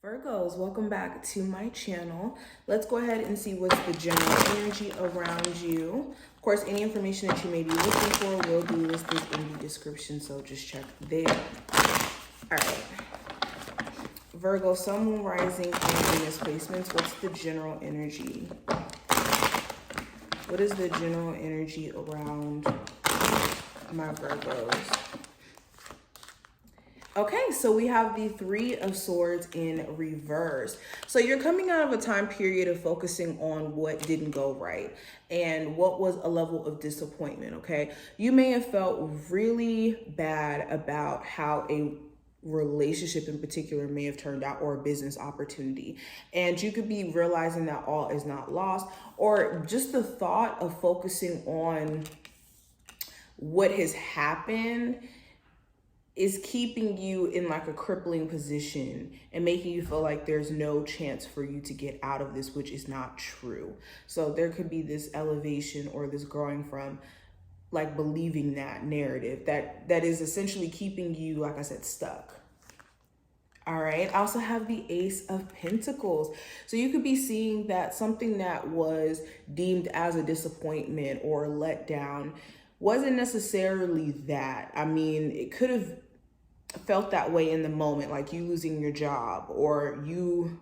Virgos, welcome back to my channel. Let's go ahead and see what's the general energy around you. Of course, any information that you may be looking for will be listed in the description, so just check there. All right. Virgo, Sun, Moon, Rising, and Venus placements. What's the general energy? What is the general energy around my Virgos? Okay, so we have the Three of Swords in reverse. So you're coming out of a time period of focusing on what didn't go right and what was a level of disappointment, okay? You may have felt really bad about how a relationship in particular may have turned out, or a business opportunity. And you could be realizing that all is not lost, or just the thought of focusing on what has happened is keeping you in like a crippling position and making you feel like there's no chance for you to get out of this, which is not true. So there could be this elevation or this growing from like believing that narrative that is essentially keeping you, like I said, stuck. All right, I also have the Ace of Pentacles. So you could be seeing that something that was deemed as a disappointment or a letdown wasn't necessarily that. I mean, it could have felt that way in the moment, like you losing your job or you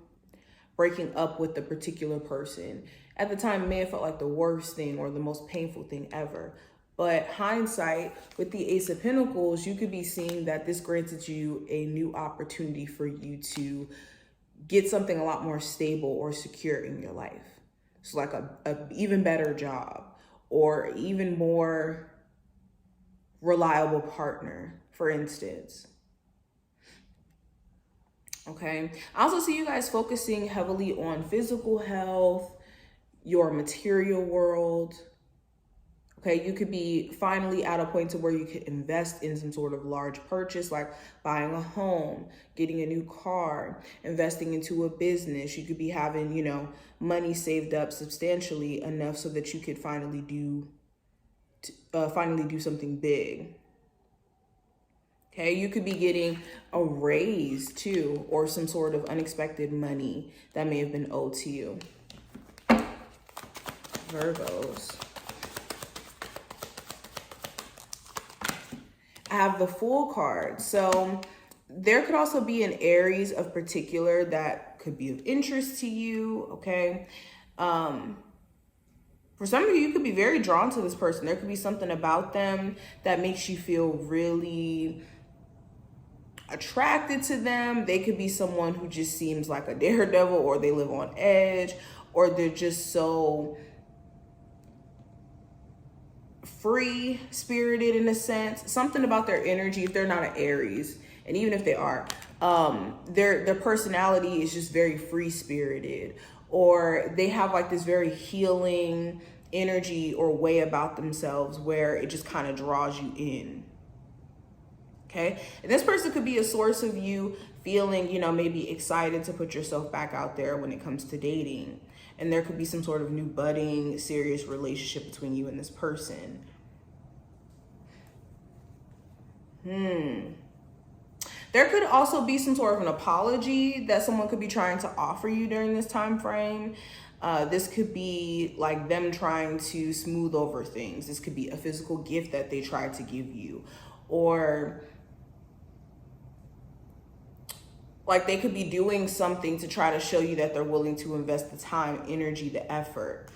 breaking up with a particular person. At the time, it may have felt like the worst thing or the most painful thing ever. But hindsight, with the Ace of Pentacles, you could be seeing that this granted you a new opportunity for you to get something a lot more stable or secure in your life. So like a even better job or even more reliable partner, for instance. Okay, I also see you guys focusing heavily on physical health, your material world. Okay, you could be finally at a point to where you could invest in some sort of large purchase, like buying a home, getting a new car, investing into a business. You could be having, you know, money saved up substantially enough so that you could finally do something big. Okay, you could be getting a raise too, or some sort of unexpected money that may have been owed to you. Virgos. I have the Fool card. So there could also be an Aries of particular that could be of interest to you, okay? For some of you could be very drawn to this person. There could be something about them that makes you feel really attracted to them. They could be someone who just seems like a daredevil, or they live on edge, or they're just so free spirited in a sense. Something about their energy, if they're not an Aries, and even if they are, their personality is just very free spirited, or they have like this very healing energy or way about themselves where it just kind of draws you in. Okay, and this person could be a source of you feeling, you know, maybe excited to put yourself back out there when it comes to dating. And there could be some sort of new budding, serious relationship between you and this person. There could also be some sort of an apology that someone could be trying to offer you during this time frame. This could be like them trying to smooth over things. This could be a physical gift that they tried to give you, or like they could be doing something to try to show you that they're willing to invest the time, energy, the effort.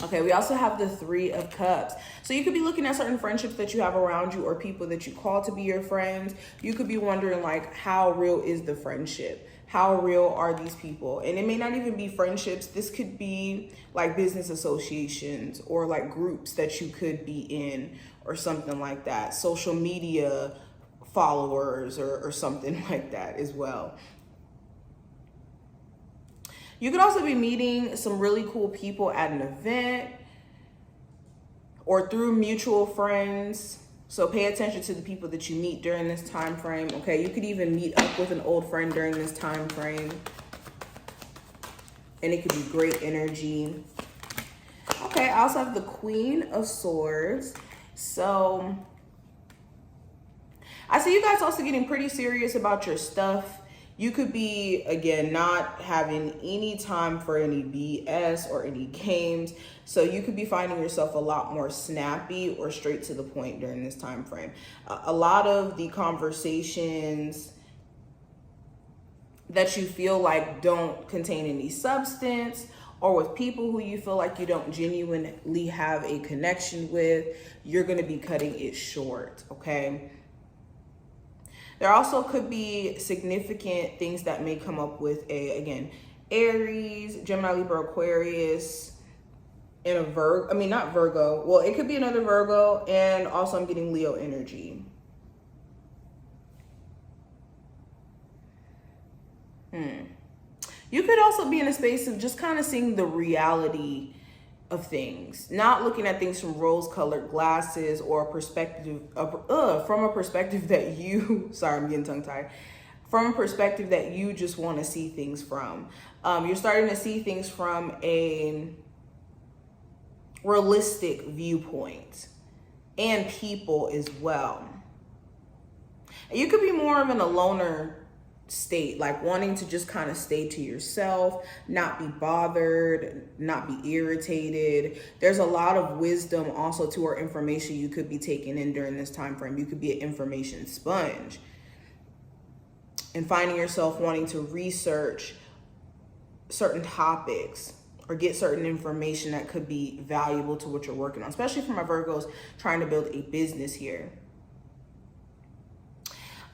Okay, we also have the Three of Cups. So you could be looking at certain friendships that you have around you or people that you call to be your friends. You could be wondering like, how real is the friendship? How real are these people? And it may not even be friendships. This could be like business associations or like groups that you could be in or something like that. Social media followers or something like that as well. You could also be meeting some really cool people at an event or through mutual friends. So pay attention to the people that you meet during this time frame. Okay, you could even meet up with an old friend during this time frame, and it could be great energy. Okay, I also have the Queen of Swords. So I see you guys also getting pretty serious about your stuff, You could be, again, not having any time for any BS or any games. So you could be finding yourself a lot more snappy or straight to the point during this time frame. A lot of the conversations that you feel like don't contain any substance, or with people who you feel like you don't genuinely have a connection with, you're going to be cutting it short, okay? There also could be significant things that may come up with again, Aries, Gemini, Libra, Aquarius, and a Virgo. I mean, not Virgo. Well, it could be another Virgo, and also I'm getting Leo energy. You could also be in a space of just kind of seeing the reality of things, not looking at things from rose-colored glasses or a perspective of, from a perspective that you, sorry, I'm getting tongue-tied, from a perspective that you just want to see things from. You're starting to see things from a realistic viewpoint, and people as well. You could be more of an a loner state, like wanting to just kind of stay to yourself, not be bothered, not be irritated. There's a lot of wisdom also to our information you could be taking in during this time frame. You could be an information sponge and finding yourself wanting to research certain topics or get certain information that could be valuable to what you're working on, especially for my Virgos trying to build a business here.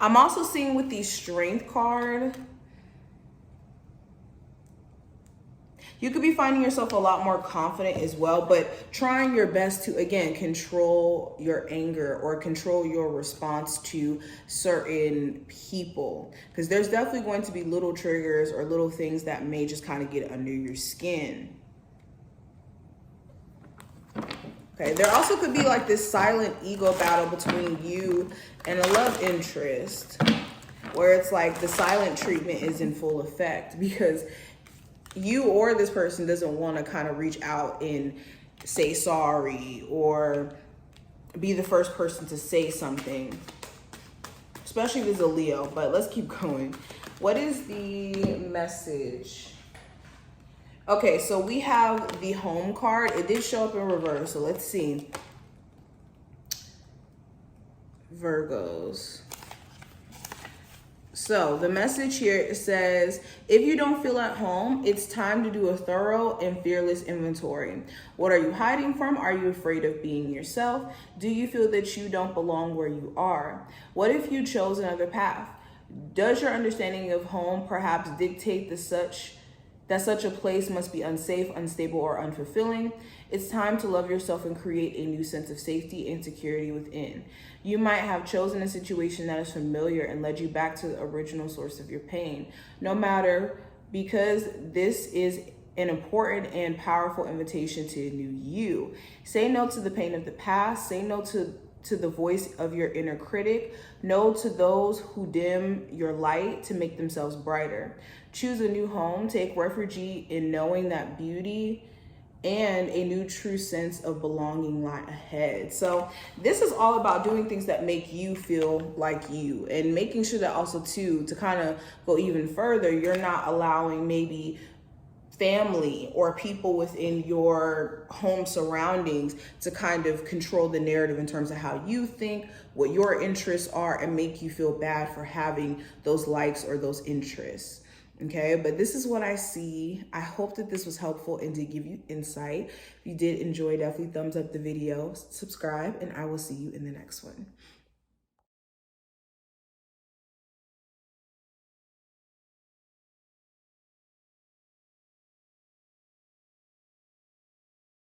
I'm also seeing with the Strength card, you could be finding yourself a lot more confident as well, but trying your best to, again, control your anger or control your response to certain people. Because there's definitely going to be little triggers or little things that may just kind of get under your skin. Okay, there also could be like this silent ego battle between you and a love interest, where it's like the silent treatment is in full effect because you or this person doesn't want to kind of reach out and say sorry or be the first person to say something, especially if it's a Leo. But let's keep going. What is the message? Okay, so we have the Home card. It did show up in reverse, so let's see. Virgos. So the message here says, if you don't feel at home, it's time to do a thorough and fearless inventory. What are you hiding from? Are you afraid of being yourself? Do you feel that you don't belong where you are? What if you chose another path? Does your understanding of home perhaps dictate that such a place must be unsafe, unstable, or unfulfilling? It's time to love yourself and create a new sense of safety and security within. You might have chosen a situation that is familiar and led you back to the original source of your pain. No matter, because this is an important and powerful invitation to a new you. Say no to the pain of the past. Say no to the voice of your inner critic. No to those who dim your light to make themselves brighter. Choose a new home. Take refuge in knowing that beauty and a new true sense of belonging lie ahead. So this is all about doing things that make you feel like you, and making sure that also too, to kind of go even further, you're not allowing maybe family or people within your home surroundings to kind of control the narrative in terms of how you think, what your interests are, and make you feel bad for having those likes or those interests. Okay, but this is what I see. I hope that this was helpful and did give you insight. If you did enjoy, definitely thumbs up the video, subscribe, and I will see you in the next one.